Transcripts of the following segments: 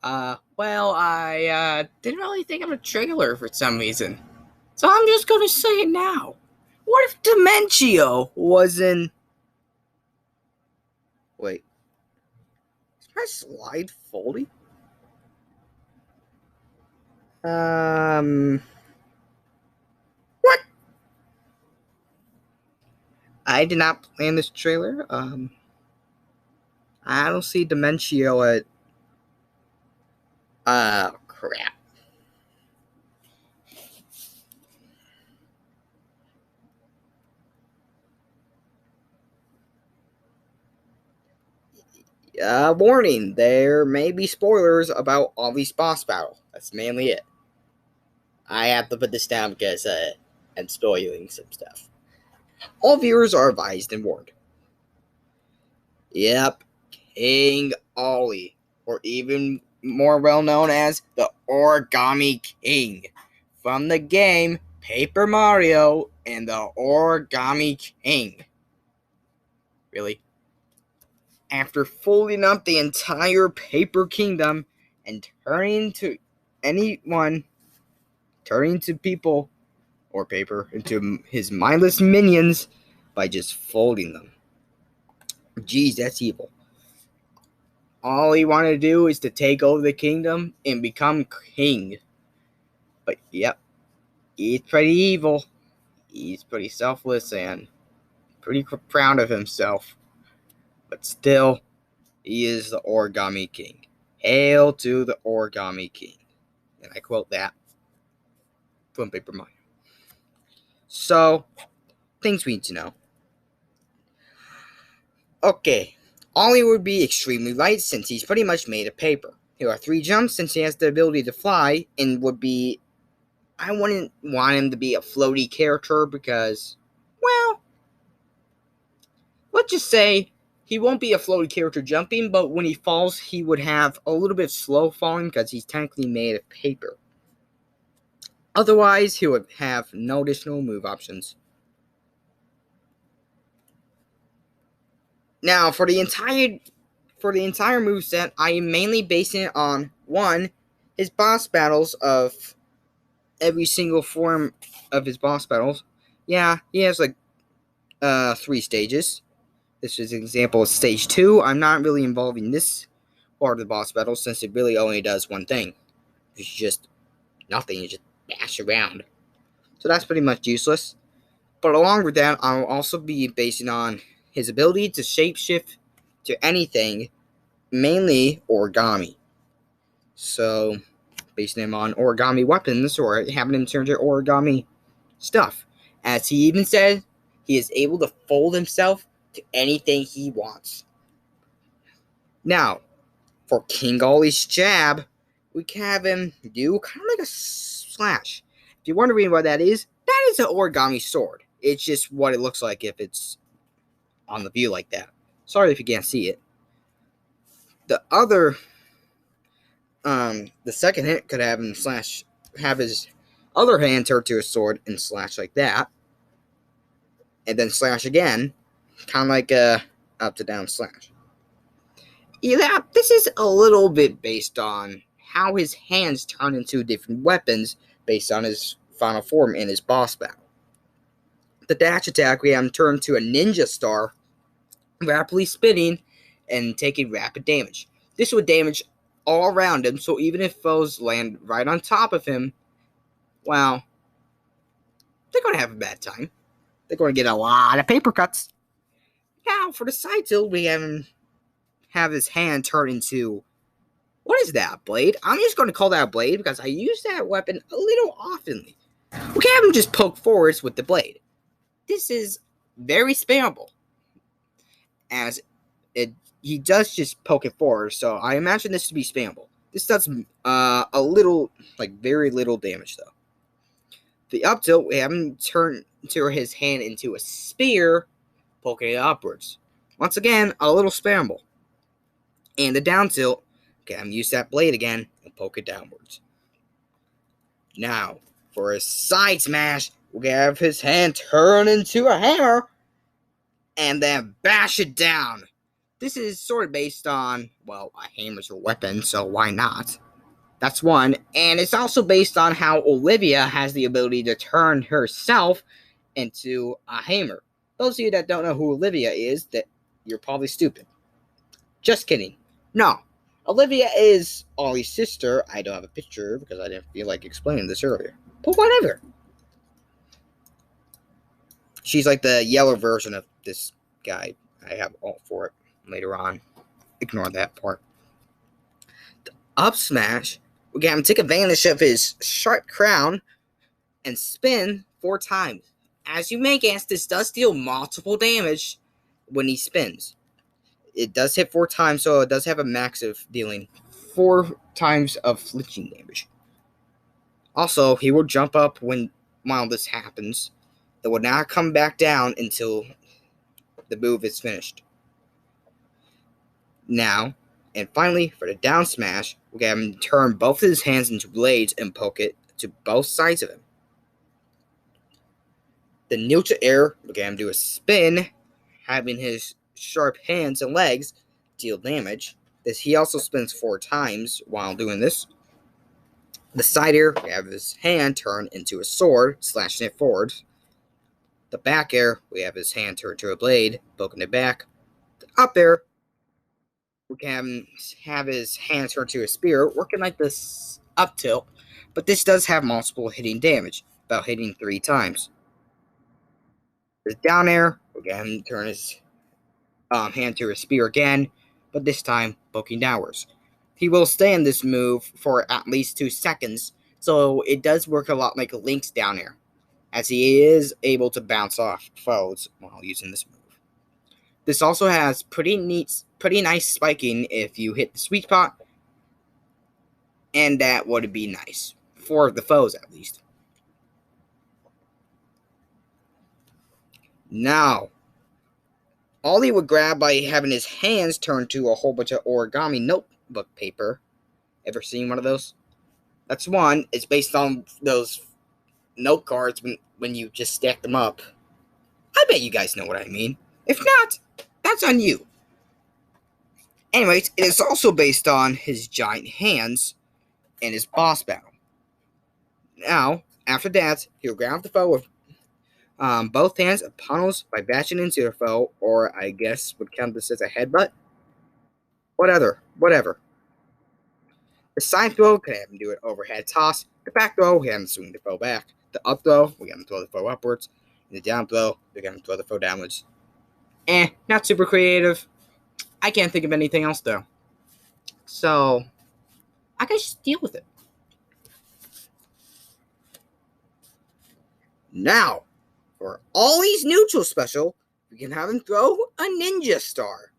Well, I didn't really think of a trailer for some reason. So I'm just gonna say it now. What if Dementio was in. Wait. Is my slide folding? What? I did not plan this trailer. I don't see Dementio at. Crap. Warning, there may be spoilers about Olly's boss battle. That's mainly it. I have to put this down because, I'm spoiling some stuff. All viewers are advised and warned. Yep, King Olly, or even more well known as the Origami King, from the game Paper Mario and the Origami King. Really? After folding up the entire paper kingdom and turning to people or paper into his mindless minions by just folding them. Geez, that's evil. All he wanted to do is to take over the kingdom and become king. But yep, he's pretty evil. He's pretty selfless and pretty proud of himself. But still, he is the Origami King. Hail to the Origami King. And I quote that from Paper Mario. So, things we need to know. Okay, Olly would be extremely light since he's pretty much made of paper. He'll have 3 jumps since he has the ability to fly, and would be... I wouldn't want him to be a floaty character because, well, let's just say he won't be a floaty character jumping, but when he falls, he would have a little bit of slow falling because he's technically made of paper. Otherwise, he would have no additional move options. Now, for the entire moveset, I am mainly basing it on, 1, his boss battles of every single form of his boss battles. Yeah, he has like 3 stages. This is an example of stage 2. I'm not really involving this part of the boss battle since it really only does one thing. It's just nothing. You just bash around. So that's pretty much useless. But along with that, I'll also be basing on his ability to shapeshift to anything, mainly origami. So, basing him on origami weapons or having him turn to origami stuff. As he even said, he is able to fold himself to anything he wants. Now, for King Olly's jab, we can have him do kind of like a slash. If you're wondering what that is an origami sword. It's just what it looks like if it's on the view like that. Sorry if you can't see it. The second hit could have him have his other hand turn to a sword and slash like that. And then slash again, kind of like a up to down slash. Yeah, this is a little bit based on how his hands turn into different weapons based on his final form in his boss battle. The dash attack, we have him turn to a ninja star, rapidly spinning and taking rapid damage. This would damage all around him, so even if foes land right on top of him, well, they're going to have a bad time. They're going to get a lot of paper cuts. Now, for the side tilt, we have him have his hand turn into... What is that, blade? I'm just going to call that a blade because I use that weapon a little oftenly. We can have him just poke forwards with the blade. This is very spammable, as he does just poke it forward, so I imagine this to be spammable. This does a little, like very little damage though. The up tilt, we have him turn his hand into a spear, poking it upwards. Once again, a little spammable. And the down tilt, okay, I'm use that blade again and poke it downwards. Now, for a side smash, we have his hand turn into a hammer and then bash it down. This is sort of based on, well, a hammer's a weapon, so why not? That's one. And it's also based on how Olivia has the ability to turn herself into a hammer. Those of you that don't know who Olivia is, that you're probably stupid. Just kidding. No. Olivia is Olly's sister. I don't have a picture because I didn't feel like explaining this earlier. But whatever. She's like the yellow version of this guy. I have all for it later on. Ignore that part. The up smash. We got him take advantage of his sharp crown and spin 4 times. As you may guess, this does deal multiple damage when he spins. It does hit 4 times, so it does have a max of dealing 4 times of flinching damage. Also, he will jump up while this happens. It will not come back down until the move is finished. Now, and finally, for the down smash, we'll get him turn both of his hands into blades and poke it to both sides of him. The neutral air, we'll get him do a spin, having his sharp hands and legs deal damage. He also spins 4 times while doing this. The side air, we have his hand turn into a sword, slashing it forward. The back air, we have his hand turn to a blade, poking it back. The up air, we can have his hand turn to a spear, working like this up tilt, but this does have multiple hitting damage, about hitting 3 times. The down air, we can have him turn his hand to a spear again, but this time poking downwards. He will stay in this move for at least 2 seconds, so it does work a lot like Link's down air, as he is able to bounce off foes while using this move. This also has pretty nice spiking if you hit the sweet spot, and that would be nice, for the foes at least. Now, Olly would grab by having his hands turn to a whole bunch of origami notebook paper. Ever seen one of those? That's one. It's based on those note cards when you just stack them up. I bet you guys know what I mean. If not, that's on you. Anyways, it is also based on his giant hands in his boss battle. Now, after that, he'll grab the foe with both hands and pummels by bashing into the foe, or I guess would count this as a headbutt. Whatever. The side throw, can have him do an overhead toss. The back throw, we have him swing the foe back. The up throw, we have him throw the foe upwards. And the down throw, we have him throw the foe downwards. Not super creative. I can't think of anything else though. So, I can just deal with it. Now, for Olly's neutral special, we can have him throw a ninja star.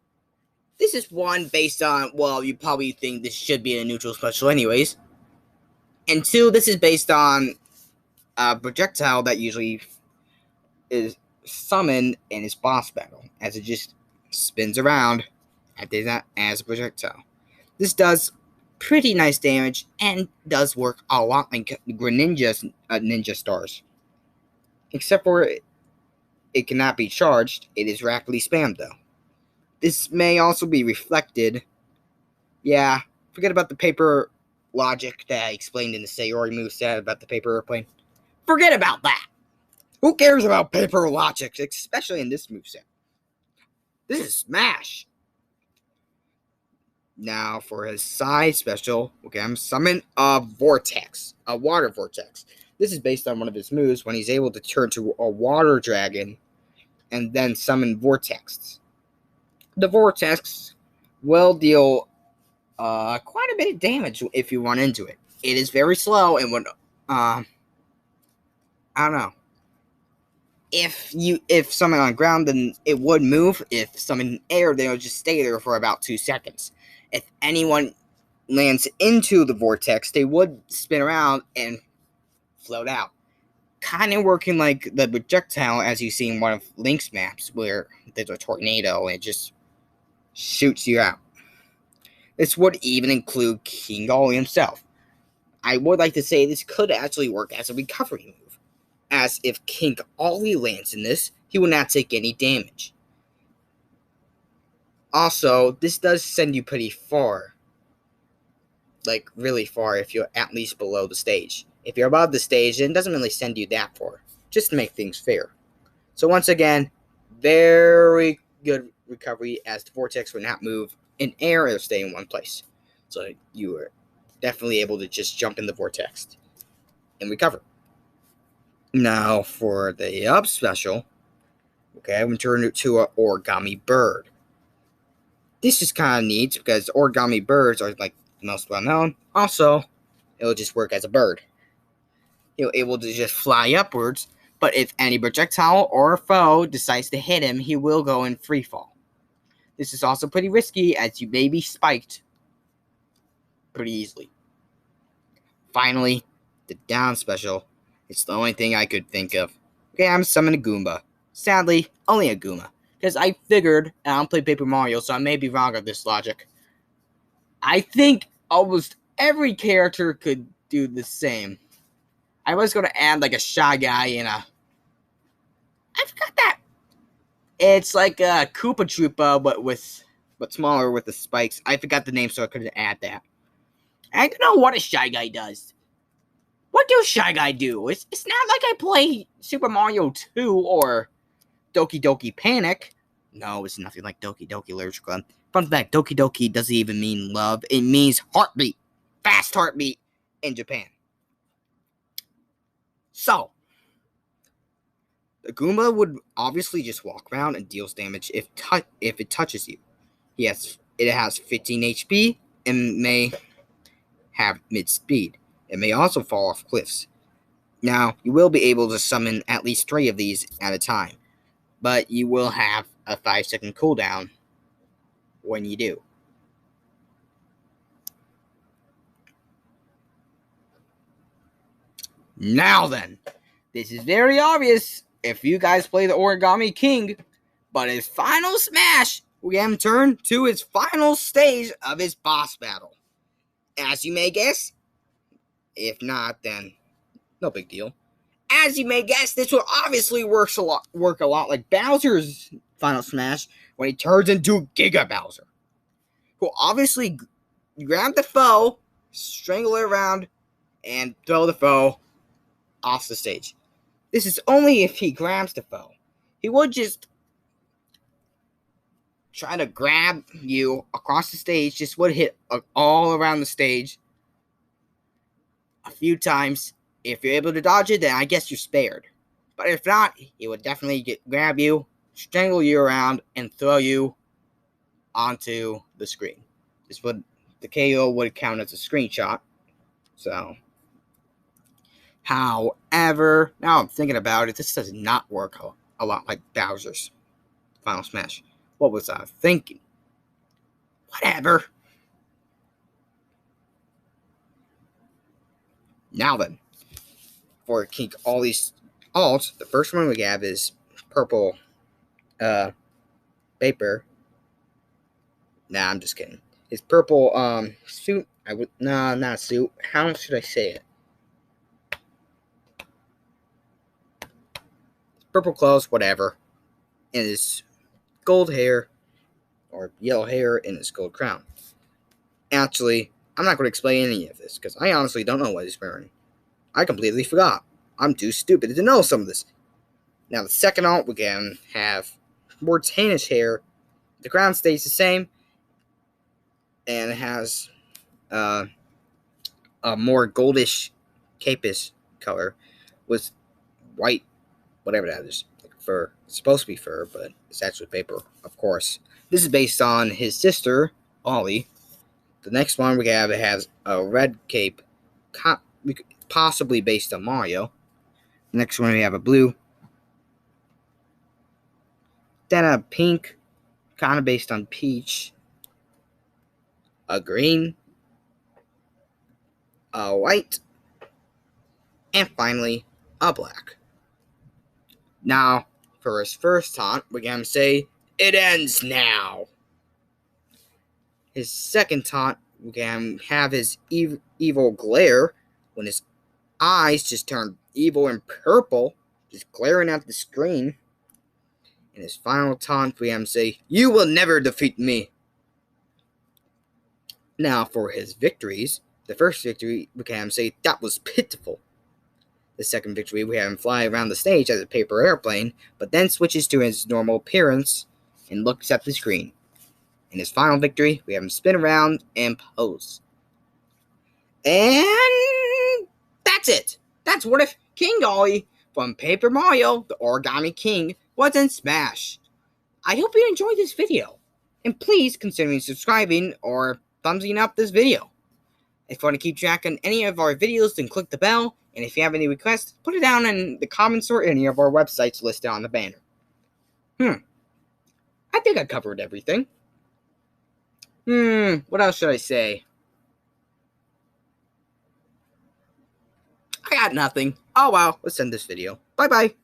This is one based on, well, you probably think this should be a neutral special anyways. And 2, this is based on a projectile that usually is summoned in his boss battle, as it just spins around as a projectile. This does pretty nice damage and does work a lot like ninja stars. Except for it cannot be charged, it is rapidly spammed though. This may also be reflected. Yeah, forget about the paper logic that I explained in the Sayori moveset about the paper airplane. Forget about that! Who cares about paper logic, especially in this moveset? This is Smash! Now, for his side special, we'll get him summon a vortex, a water vortex. This is based on one of his moves when he's able to turn to a water dragon and then summon vortex. The vortex will deal quite a bit of damage if you run into it. It is very slow and would, I don't know. If summon on ground, then it would move. If summon in air, then it would just stay there for about 2 seconds. If anyone lands into the vortex, they would spin around and float out. Kind of working like the projectile as you see in one of Link's maps, where there's a tornado and it just shoots you out. This would even include King Olly himself. I would like to say this could actually work as a recovery move, as if King Olly lands in this, he will not take any damage. Also, this does send you pretty far. Like, really far if you're at least below the stage. If you're above the stage, then it doesn't really send you that far. Just to make things fair. So once again, very good recovery as the vortex would not move in air or stay in one place. So you were definitely able to just jump in the vortex and recover. Now for the up special, okay, I'm turn it to an origami bird. This is kind of neat because origami birds are like the most well known. Also, it'll just work as a bird. He'll able to just fly upwards, but if any projectile or foe decides to hit him, he will go in free fall. This is also pretty risky as you may be spiked pretty easily. Finally, the down special. It's the only thing I could think of. Okay, I'm summoning a Goomba. Sadly, only a Goomba. Because I figured, and I don't play Paper Mario, so I may be wrong on this logic. I think almost every character could do the same. I was going to add like a Shy Guy and a... I forgot that. It's like a Koopa Troopa, but smaller with the spikes. I forgot the name, so I couldn't add that. I don't know what a Shy Guy does. What does Shy Guy do? It's not like I play Super Mario 2 or Doki Doki Panic. No, it's nothing like Doki Doki Literature Club. Fun fact, Doki Doki doesn't even mean love. It means heartbeat. Fast heartbeat in Japan. So, the Goomba would obviously just walk around and deals damage if it touches you. It has 15 HP and may have mid speed. It may also fall off cliffs. Now, you will be able to summon at least 3 of these at a time, but you will have a 5-second cooldown when you do. Now then, this is very obvious if you guys play the Origami King, but his final smash will get him turned to his final stage of his boss battle. As you may guess, if not, then no big deal. As you may guess, this will obviously work a lot like Bowser's final smash when he turns into Giga Bowser, who'll obviously grab the foe, strangle it around, and throw the foe off the stage. This is only if he grabs the foe. He would just try to grab you across the stage, just would hit all around the stage a few times. If you're able to dodge it, then I guess you're spared. But if not, he would definitely grab you, strangle you around, and throw you onto the screen. The KO would count as a screenshot. So, however, now I'm thinking about it, this does not work a lot like Bowser's final smash. What was I thinking? Whatever. Now then, for King Olly's alt, the first one we have is purple paper. Nah, I'm just kidding. His purple suit. Not suit. How should I say it? Purple clothes, whatever. And his gold hair, or yellow hair, and his gold crown. Actually, I'm not going to explain any of this, because I honestly don't know what he's wearing. I completely forgot. I'm too stupid to know some of this. Now, the second alt, we can have more tannish hair. The crown stays the same, and it has a more goldish capish color with white, whatever that is, like fur. It's supposed to be fur, but it's actually paper, of course. This is based on his sister, Olly. The next one we have, it has a red cape, possibly based on Mario. The next one we have a blue. Then a pink, kind of based on Peach. A green. A white. And finally, a black. Now, for his first taunt, we're going to say, "It ends now." His second taunt, we can have his evil glare, when his eyes just turn evil and purple, just glaring at the screen. In his final taunt, we have him say, "You will never defeat me." Now for his victories. The first victory, we can have him say, "That was pitiful." The second victory, we have him fly around the stage as a paper airplane, but then switches to his normal appearance and looks at the screen. In his final victory, we have him spin around and pose. And that's it. That's what if King Olly from Paper Mario, the Origami King, was in Smash. I hope you enjoyed this video, and please consider subscribing or thumbsing up this video. If you want to keep track on any of our videos, then click the bell, and if you have any requests, put it down in the comments or any of our websites listed on the banner. I think I covered everything. What else should I say? I got nothing. Oh well, let's end this video. Bye-bye.